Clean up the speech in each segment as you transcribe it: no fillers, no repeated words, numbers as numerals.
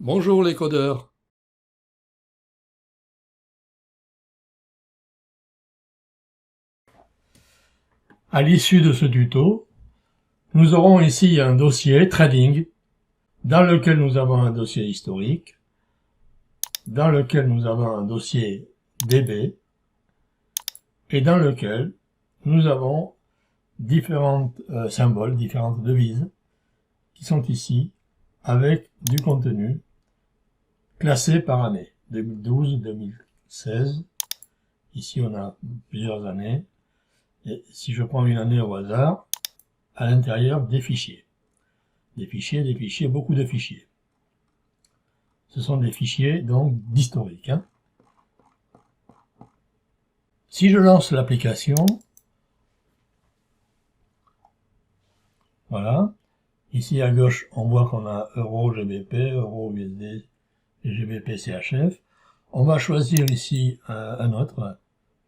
Bonjour les codeurs. À l'issue de ce tuto, nous aurons ici un dossier trading dans lequel nous avons un dossier historique, dans lequel nous avons un dossier DB et dans lequel nous avons différents symboles, différentes devises qui sont ici avec du contenu classé par année. 2012, 2016, ici on a plusieurs années. Et si je prends une année au hasard, à l'intérieur des fichiers. Des fichiers, beaucoup de fichiers. Ce sont des fichiers donc d'historique. Si je lance l'application, voilà, ici à gauche on voit qu'on a euro GBP, euro USD et GBP CHF. On va choisir ici un autre,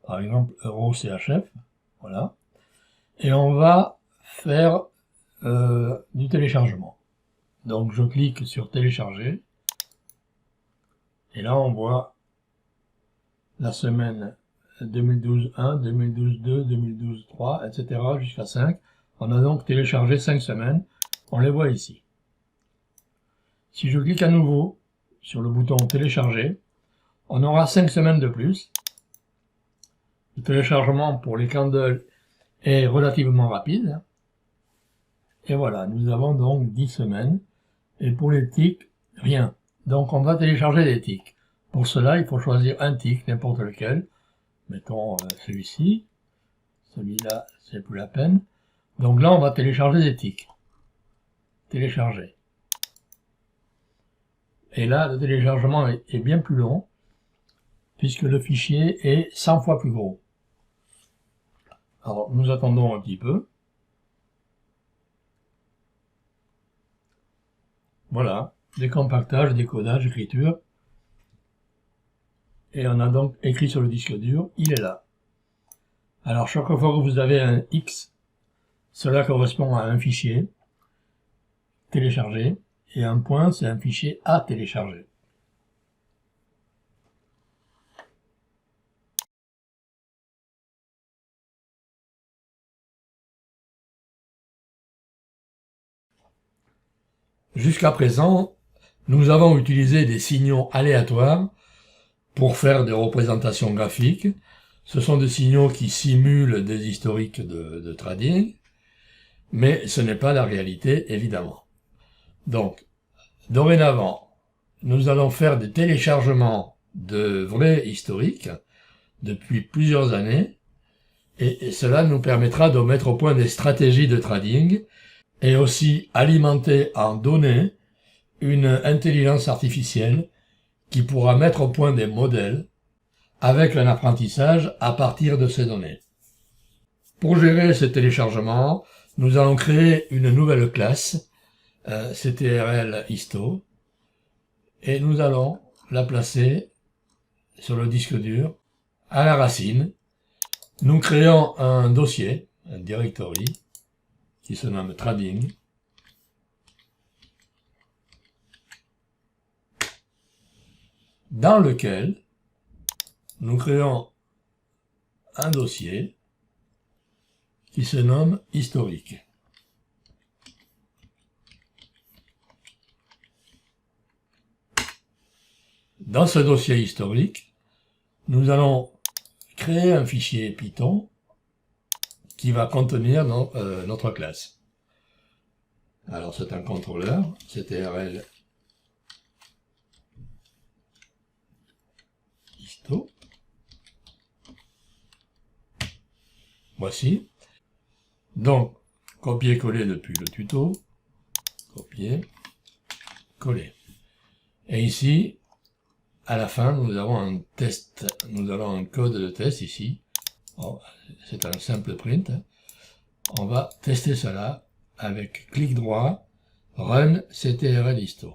par exemple euro CHF, voilà, et on va faire du téléchargement. Donc je clique sur télécharger, et là on voit la semaine 2012-1, 2012-2, 2012-3, etc. jusqu'à 5. On a donc téléchargé 5 semaines. On les voit ici. Si je clique à nouveau sur le bouton télécharger, on aura 5 semaines de plus. Le téléchargement pour les candles est relativement rapide. Et voilà, nous avons donc 10 semaines. Et pour les ticks, rien. Donc on va télécharger des ticks. Pour cela, il faut choisir un tick, n'importe lequel. Mettons celui-ci. Celui-là, c'est plus la peine. Donc là, on va télécharger des ticks. Télécharger. Et là, le téléchargement est bien plus long, puisque le fichier est 100 fois plus gros. Alors, nous attendons un petit peu. Voilà, décompactage, décodage, écriture. Et on a donc écrit sur le disque dur, il est là. Alors, chaque fois que vous avez un X, cela correspond à un fichier téléchargé, et un point, c'est un fichier à télécharger. Jusqu'à présent, nous avons utilisé des signaux aléatoires pour faire des représentations graphiques. Ce sont des signaux qui simulent des historiques de trading, mais ce n'est pas la réalité, évidemment. Donc, dorénavant, nous allons faire des téléchargements de vrais historiques depuis plusieurs années, et cela nous permettra de mettre au point des stratégies de trading et aussi alimenter en données une intelligence artificielle qui pourra mettre au point des modèles avec un apprentissage à partir de ces données. Pour gérer ce téléchargement, nous allons créer une nouvelle classe, CTRL Histo, et nous allons la placer sur le disque dur à la racine. Nous créons un dossier, un directory, qui se nomme Trading, dans lequel nous créons un dossier qui se nomme historique. Dans ce dossier historique, nous allons créer un fichier Python qui va contenir notre classe. Alors c'est un contrôleur, CTRL Histo. Voici. Donc, copier-coller depuis le tuto. Copier, coller. Et ici, à la fin, nous avons un test, nous avons un code de test ici. Oh, c'est un simple print. On va tester cela avec clic droit, Run CTRL Histo.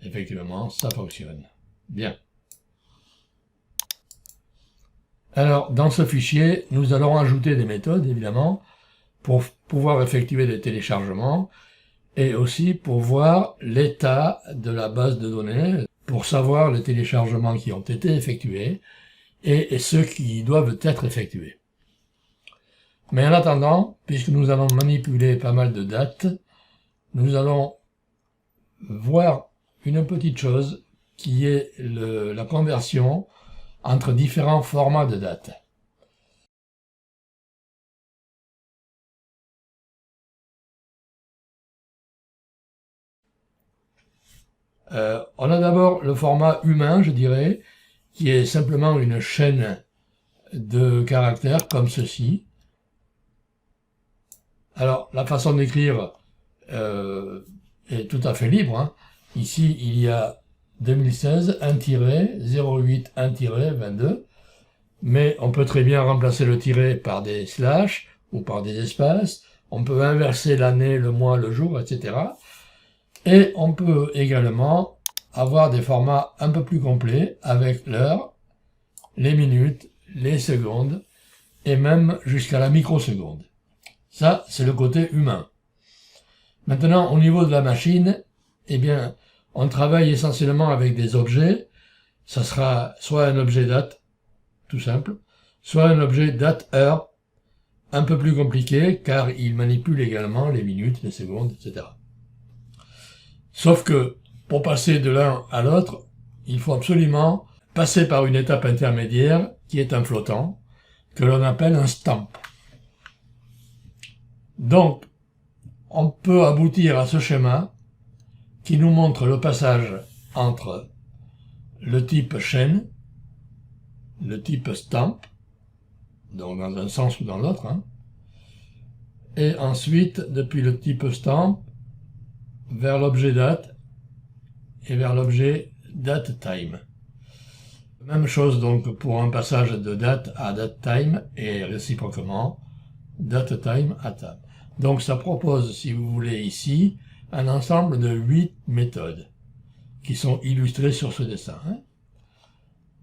Effectivement, ça fonctionne. Bien. Alors, dans ce fichier, nous allons ajouter des méthodes, évidemment, pour pouvoir effectuer des téléchargements et aussi pour voir l'état de la base de données, pour savoir les téléchargements qui ont été effectués et ceux qui doivent être effectués. Mais en attendant, puisque nous allons manipuler pas mal de dates, nous allons voir une petite chose qui est la conversion entre différents formats de dates. On a d'abord le format humain, je dirais, qui est simplement une chaîne de caractères comme ceci. Alors, la façon d'écrire est tout à fait libre, hein. Ici, il y a 2016, 1-08, 1-22, mais on peut très bien remplacer le tiret par des slash ou par des espaces. On peut inverser l'année, le mois, le jour, etc. Et on peut également avoir des formats un peu plus complets avec l'heure, les minutes, les secondes et même jusqu'à la microseconde. Ça, c'est le côté humain. Maintenant, au niveau de la machine, eh bien, on travaille essentiellement avec des objets. Ça sera soit un objet date, tout simple, soit un objet date-heure, un peu plus compliqué, car il manipule également les minutes, les secondes, etc. Sauf que, pour passer de l'un à l'autre, il faut absolument passer par une étape intermédiaire, qui est un flottant, que l'on appelle un stamp. Donc, on peut aboutir à ce schéma qui nous montre le passage entre le type chaîne, le type stamp, donc dans un sens ou dans l'autre, hein, et ensuite, depuis le type stamp, vers l'objet date et vers l'objet date time. Même chose donc pour un passage de date à date time et réciproquement date time à time. Donc ça propose, si vous voulez ici, un ensemble de 8 méthodes qui sont illustrées sur ce dessin, hein.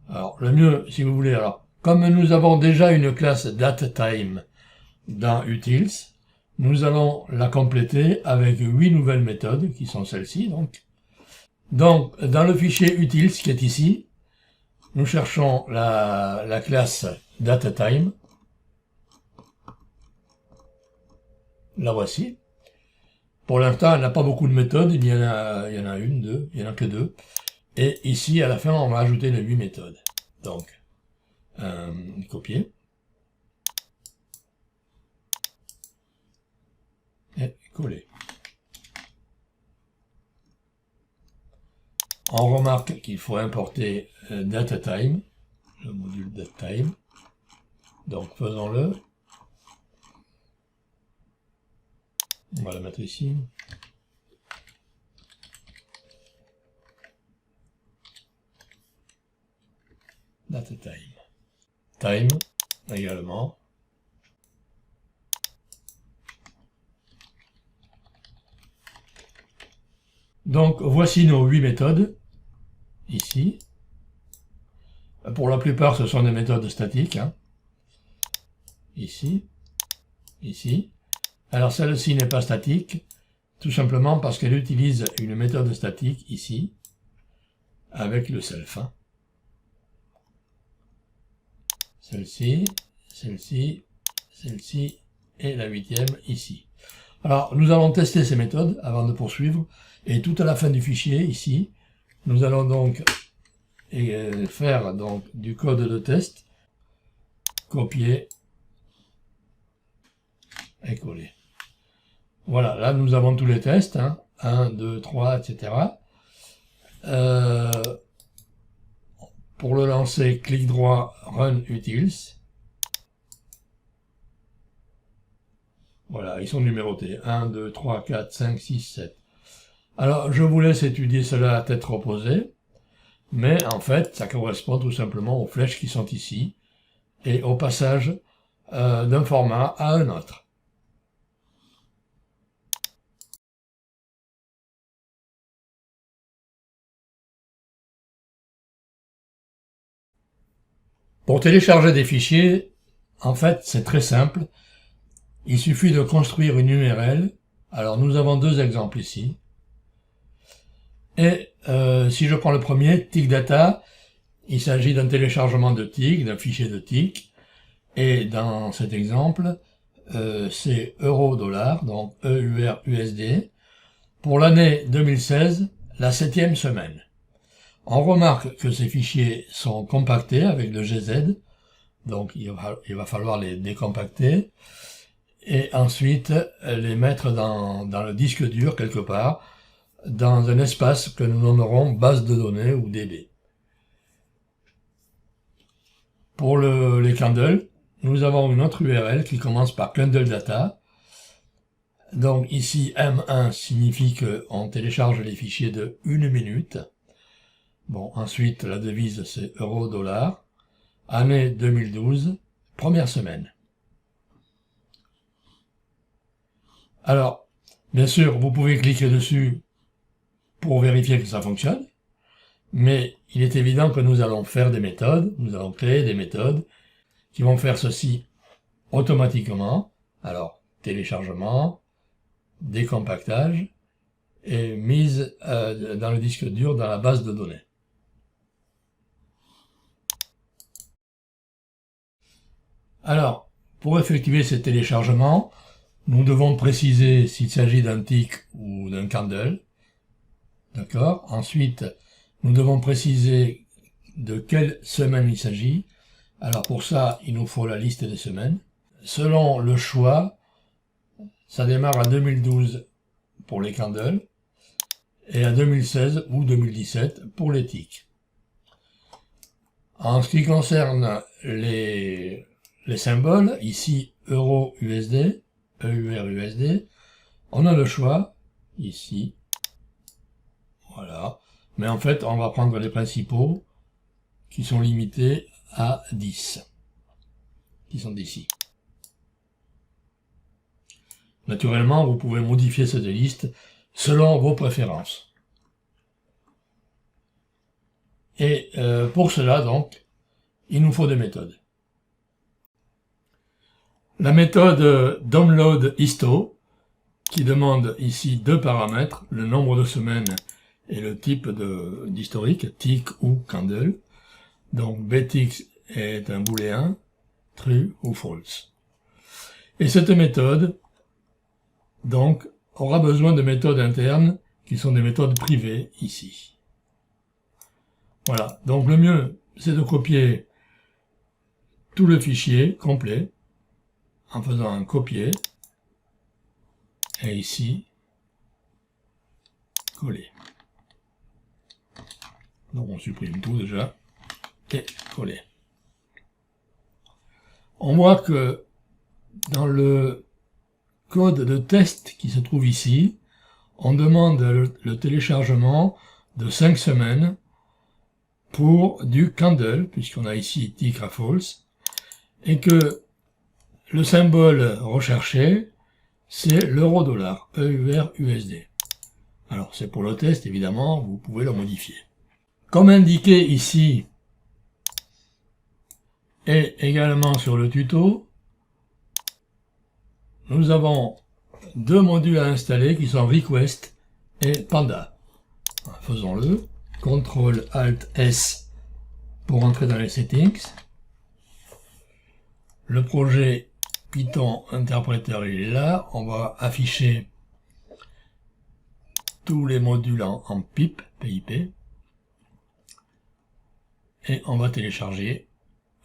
Alors le mieux, si vous voulez, alors comme nous avons déjà une classe datetime dans utils, nous allons la compléter avec 8 nouvelles méthodes qui sont celles-ci. Donc dans le fichier utils qui est ici, nous cherchons la classe datetime. La voici. Pour l'instant, elle n'a pas beaucoup de méthodes, il y en a une, deux, il n'y en a que deux. Et ici, à la fin, on va ajouter les 8 méthodes. Donc, copier. Et coller. On remarque qu'il faut importer datetime, le module datetime. Donc, faisons-le. On va la mettre ici. Datetime. Time également. Donc voici nos 8 méthodes, ici. Pour la plupart, ce sont des méthodes statiques, hein. Ici, ici. Alors celle-ci n'est pas statique, tout simplement parce qu'elle utilise une méthode statique ici, avec le self, hein. Celle-ci, celle-ci, celle-ci et la 8e ici. Alors nous allons tester ces méthodes avant de poursuivre, et tout à la fin du fichier ici, nous allons donc faire du code de test, copier et coller. Voilà, là nous avons tous les tests, hein, 1, 2, 3, etc. Pour le lancer, clic droit, Run Utils. Voilà, ils sont numérotés, 1, 2, 3, 4, 5, 6, 7. Alors, je vous laisse étudier cela à tête reposée, mais en fait, ça correspond tout simplement aux flèches qui sont ici, et au passage d'un format à un autre. Pour télécharger des fichiers, en fait, c'est très simple. Il suffit de construire une URL Alors nous avons deux exemples ici. Et si je prends le premier, TIC Data, il s'agit d'un téléchargement de TIC, d'un fichier de TIC. Et dans cet exemple, c'est euro-dollar, donc EUR-USD, pour l'année 2016, la 7e semaine. On remarque que ces fichiers sont compactés avec le GZ, donc il va falloir les décompacter, et ensuite les mettre dans le disque dur quelque part, dans un espace que nous nommerons base de données ou DB. Pour les Candle, nous avons une autre URL qui commence par Candle Data. Donc ici M1 signifie qu'on télécharge les fichiers de 1 minute. Bon, ensuite la devise c'est euro-dollar. Année 2012, première semaine. Alors, bien sûr, vous pouvez cliquer dessus pour vérifier que ça fonctionne, mais il est évident que nous allons faire des méthodes, nous allons créer des méthodes qui vont faire ceci automatiquement. Alors, téléchargement, décompactage et mise dans le disque dur dans la base de données. Alors, pour effectuer ces téléchargements, nous devons préciser s'il s'agit d'un TIC ou d'un Candle. D'accord? Ensuite, nous devons préciser de quelle semaine il s'agit. Alors pour ça, il nous faut la liste des semaines. Selon le choix, ça démarre à 2012 pour les Candles et à 2016 ou 2017 pour les TIC. En ce qui concerne les symboles, ici euro-USD, EUR-USD, on a le choix, ici, voilà, mais en fait on va prendre les principaux qui sont limités à 10, qui sont d'ici. Naturellement, vous pouvez modifier cette liste selon vos préférences. Et pour cela, donc, il nous faut des méthodes. La méthode download histo, qui demande ici deux paramètres, le nombre de semaines et le type d'historique, TIC ou Candle. Donc btx est un booléen, true ou false. Et cette méthode, donc, aura besoin de méthodes internes qui sont des méthodes privées ici. Voilà, donc le mieux, c'est de copier tout le fichier complet en faisant un copier et ici, coller. Donc on supprime tout déjà et coller. On voit que dans le code de test qui se trouve ici, on demande le téléchargement de 5 semaines pour du Candle, puisqu'on a ici TIC à false, et que le symbole recherché, c'est l'euro-dollar, EUR-USD. Alors c'est pour le test, évidemment, vous pouvez le modifier. Comme indiqué ici, et également sur le tuto, nous avons deux modules à installer qui sont Request et Panda. Faisons-le. CTRL-ALT-S pour entrer dans les settings. Le projet Python interpréteur il est là. On va afficher tous les modules en PIP, PIP. Et on va télécharger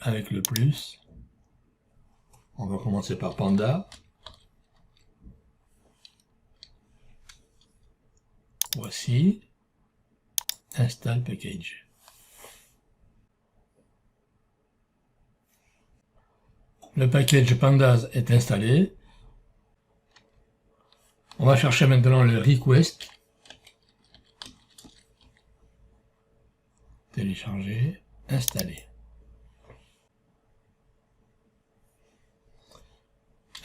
avec le plus. On va commencer par Panda. Voici. Install package. Le package Pandas est installé. On va chercher maintenant le request. Télécharger, installer.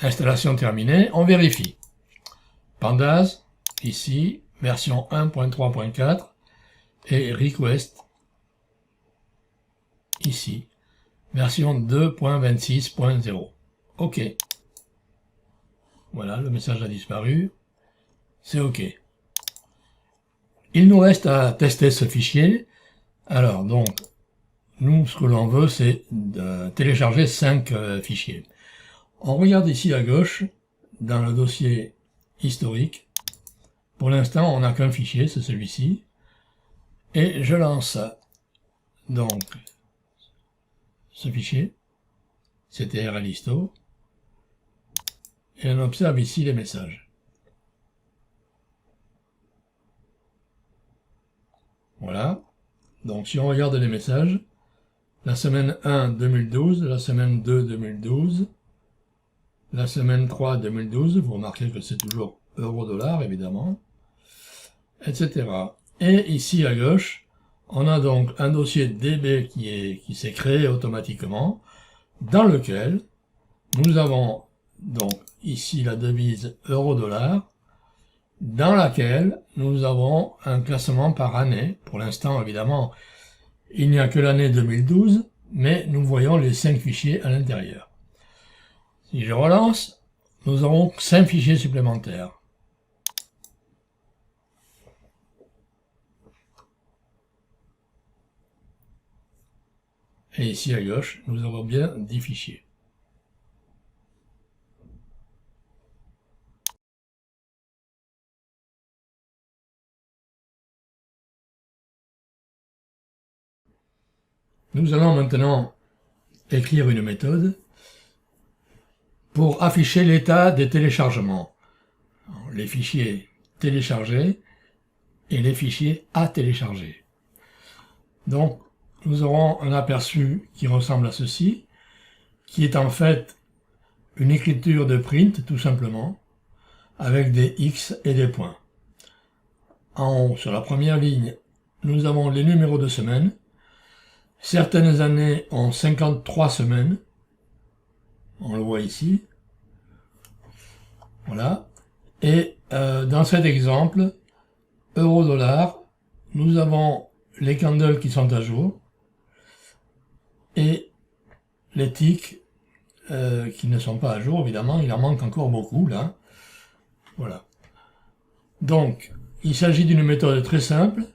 Installation terminée, on vérifie. Pandas, ici, version 1.3.4 et request, ici, version 2.26.0. OK. Voilà, le message a disparu. c'est OK. Il nous reste à tester ce fichier. Alors, donc, nous, ce que l'on veut, c'est de télécharger 5 fichiers. On regarde ici à gauche, dans le dossier historique. Pour l'instant, on n'a qu'un fichier, c'est celui-ci. Et je lance donc ce fichier, ctrl histo, et on observe ici les messages. Voilà. Donc si on regarde les messages, la semaine 1 2012, la semaine 2 2012, la semaine 3 2012, vous remarquez que c'est toujours euro-dollar évidemment, etc. Et ici à gauche, on a donc un dossier DB qui s'est créé automatiquement, dans lequel nous avons donc ici la devise euro-dollar, dans laquelle nous avons un classement par année. Pour l'instant, évidemment, il n'y a que l'année 2012, mais nous voyons les 5 fichiers à l'intérieur. Si je relance, nous aurons 5 fichiers supplémentaires. Et ici à gauche, nous avons bien 10 fichiers. Nous allons maintenant écrire une méthode pour afficher l'état des téléchargements. Les fichiers téléchargés et les fichiers à télécharger. Donc, nous aurons un aperçu qui ressemble à ceci, qui est en fait une écriture de print, tout simplement, avec des X et des points. En haut, sur la première ligne, nous avons les numéros de semaine. Certaines années ont 53 semaines. On le voit ici. Voilà. Et dans cet exemple, euro-dollar, nous avons les candles qui sont à jour et les ticks qui ne sont pas à jour, évidemment. Il en manque encore beaucoup, là. Voilà. Donc, il s'agit d'une méthode très simple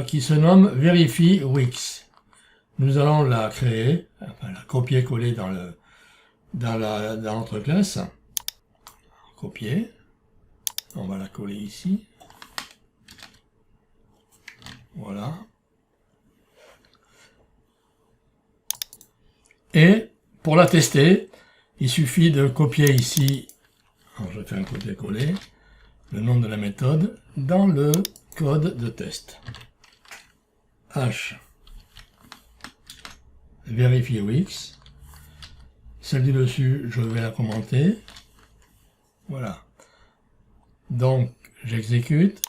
qui se nomme Verify Wix. Nous allons la créer, enfin la copier-coller dans notre classe. Copier. On va la coller ici. Voilà. Et pour la tester, il suffit de copier ici, alors je fais un copier-coller, le nom de la méthode dans le code de test. H Verify Wix. Celle du dessus, je vais la commenter. Voilà. Donc, j'exécute.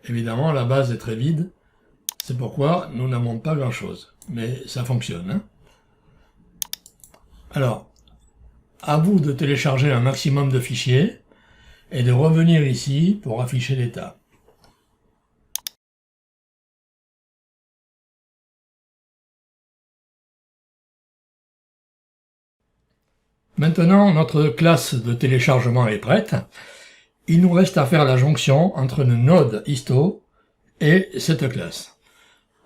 Évidemment, la base est très vide. C'est pourquoi nous n'avons pas grand-chose. Mais ça fonctionne. Hein. Alors, à vous de télécharger un maximum de fichiers et de revenir ici pour afficher l'état. Maintenant, notre classe de téléchargement est prête. Il nous reste à faire la jonction entre le node histo et cette classe.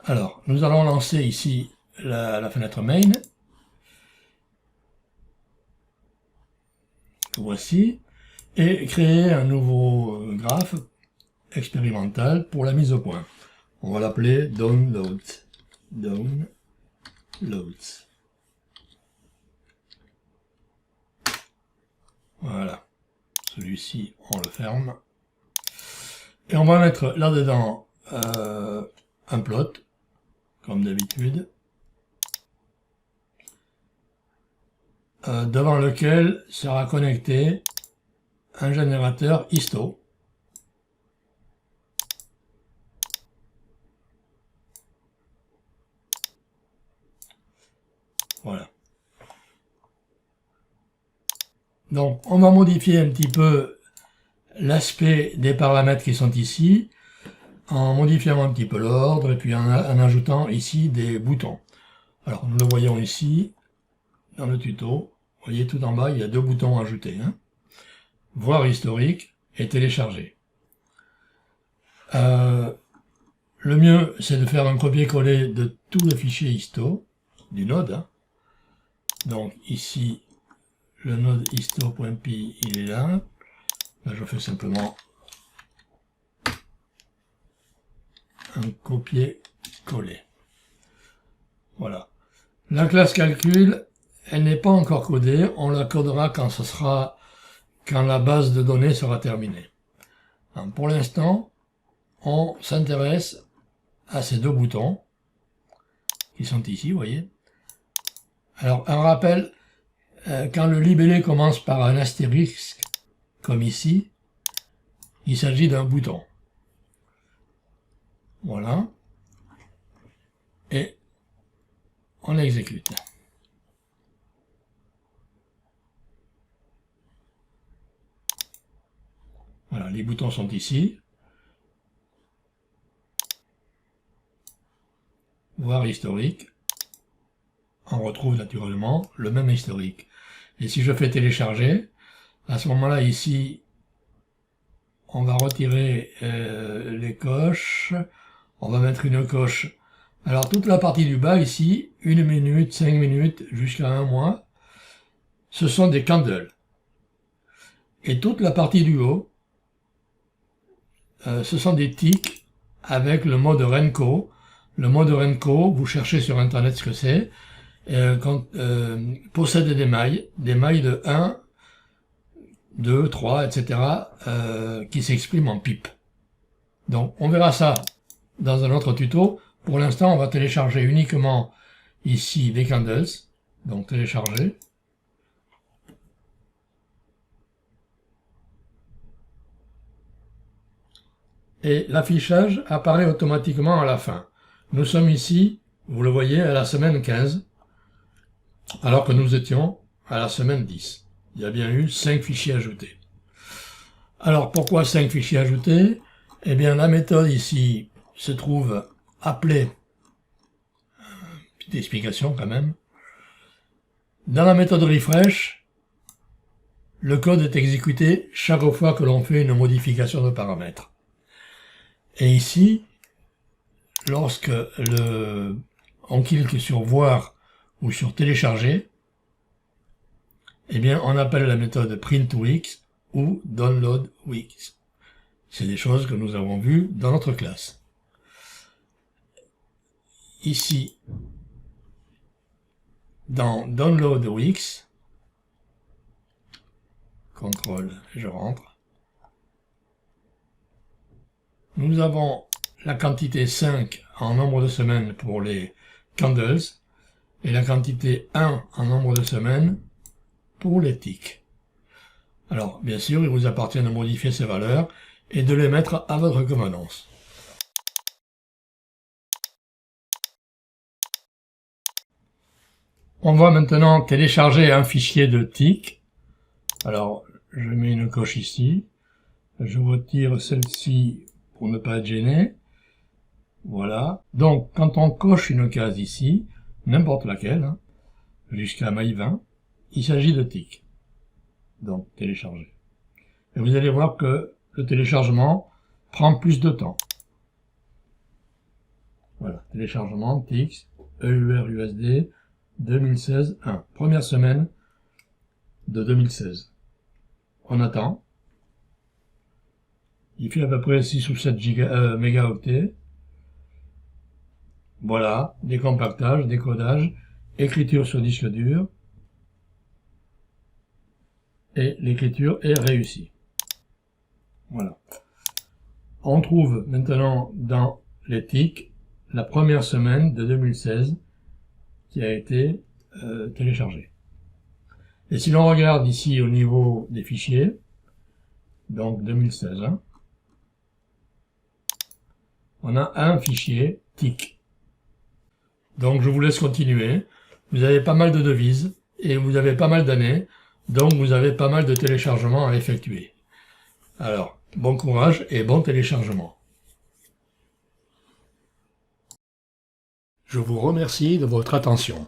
Alors, nous allons lancer ici la fenêtre main. Voici. Et créer un nouveau graphe expérimental pour la mise au point. On va l'appeler downloads. Downloads. Voilà. Celui-ci, on le ferme. Et on va mettre là-dedans un plot, comme d'habitude, devant lequel sera connecté un générateur histo. Voilà. Donc, on va modifier un petit peu l'aspect des paramètres qui sont ici, en modifiant un petit peu l'ordre, et puis en ajoutant ici des boutons. Alors, nous le voyons ici, dans le tuto. Vous voyez, tout en bas, il y a deux boutons ajoutés. Hein. Voir historique et télécharger. Le mieux, c'est de faire un copier-coller de tout le fichier histo du node. Hein. Donc ici, le node histo.py, il est là. Là, je fais simplement un copier-coller. Voilà. La classe calcul, elle n'est pas encore codée. On la codera quand la base de données sera terminée. Alors, pour l'instant, on s'intéresse à ces deux boutons qui sont ici, vous voyez. Alors, un rappel, quand le libellé commence par un astérisque, comme ici, il s'agit d'un bouton. Voilà. Et on exécute. Voilà, les boutons sont ici. Voir historique. On retrouve naturellement le même historique. Et si je fais télécharger, à ce moment-là, ici, on va retirer les coches. On va mettre une coche. Alors, toute la partie du bas, ici, 1 minute, 5 minutes, jusqu'à 1 mois, ce sont des candles. Et toute la partie du haut, ce sont des tics avec le mode Renko. Le mode Renko, vous cherchez sur Internet ce que c'est, possède des mailles de 1, 2, 3, etc., qui s'expriment en pipe. Donc, on verra ça dans un autre tuto. Pour l'instant, on va télécharger uniquement ici les candles. Donc, télécharger. Et l'affichage apparaît automatiquement à la fin. Nous sommes ici, vous le voyez, à la semaine 15, alors que nous étions à la semaine 10. Il y a bien eu 5 fichiers ajoutés. Alors, pourquoi 5 fichiers ajoutés? Eh bien, la méthode ici se trouve appelée, petite explication quand même, dans la méthode refresh, le code est exécuté chaque fois que l'on fait une modification de paramètres. Et ici, lorsque on clique sur voir ou sur télécharger, eh bien, on appelle la méthode print2x ou download2x. C'est des choses que nous avons vues dans notre classe. Ici, dans download2x, contrôle, je rentre, nous avons la quantité 5 en nombre de semaines pour les candles et la quantité 1 en nombre de semaines pour les tics. Alors, bien sûr, il vous appartient de modifier ces valeurs et de les mettre à votre convenance. On va maintenant télécharger un fichier de tics. Alors, je mets une coche ici. Je retire celle-ci pour ne pas être gêné. Voilà. Donc, quand on coche une case ici, n'importe laquelle, hein, jusqu'à maille 20, il s'agit de tics. Donc, télécharger. Et vous allez voir que le téléchargement prend plus de temps. Voilà. Téléchargement, tics, EURUSD, 2016-1. Première semaine de 2016. On attend. Il fait à peu près 6 ou 7 mégaoctets. Voilà, décompactage, décodage, écriture sur disque dur. Et l'écriture est réussie. Voilà. On trouve maintenant dans les tics la première semaine de 2016 qui a été téléchargée. Et si l'on regarde ici au niveau des fichiers, donc 2016, hein, on a un fichier tic. Donc je vous laisse continuer. Vous avez pas mal de devises et vous avez pas mal d'années, donc vous avez pas mal de téléchargements à effectuer. Alors, bon courage et bon téléchargement. Je vous remercie de votre attention.